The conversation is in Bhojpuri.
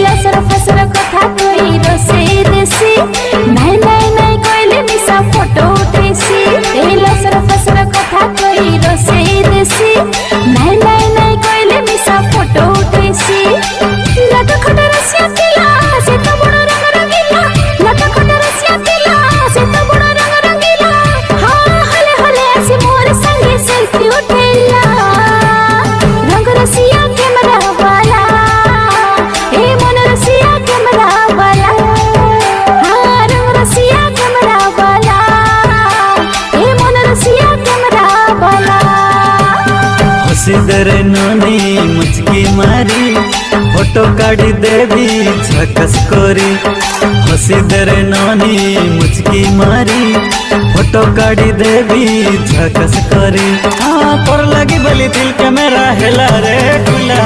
लसर फसर कथा कोई रोसे देसी नहीं नहीं नहीं कोइले निशा फोटो उठेसी लसर फसर कथा कोई रोसे देसी नहीं नहीं नहीं कोइले निशा फोटो उठेसी लगा खट रसिया तिला से तो बड़ रंग रंगीला लगा खट रसिया तिला से तो बड़ रंग रंगीला हां हले हले ऐसे मोर संगे सेल्फी उठेला रंग रसिया कैमरा वाला ए मन रसिया कैमरा वाला हां रंग रसिया कैमरा वाला ए मन रसिया कैमरा वाला हसीदर नोनी मुचकी मारी फोटो काढ़ी देवी झकस कोरी हसीदर नोनी मुचकी मारी फोटो काढ़ी देवी झकस कोरी हाँ तोर लगी बोली दिल के मेरा हेला रे खुला।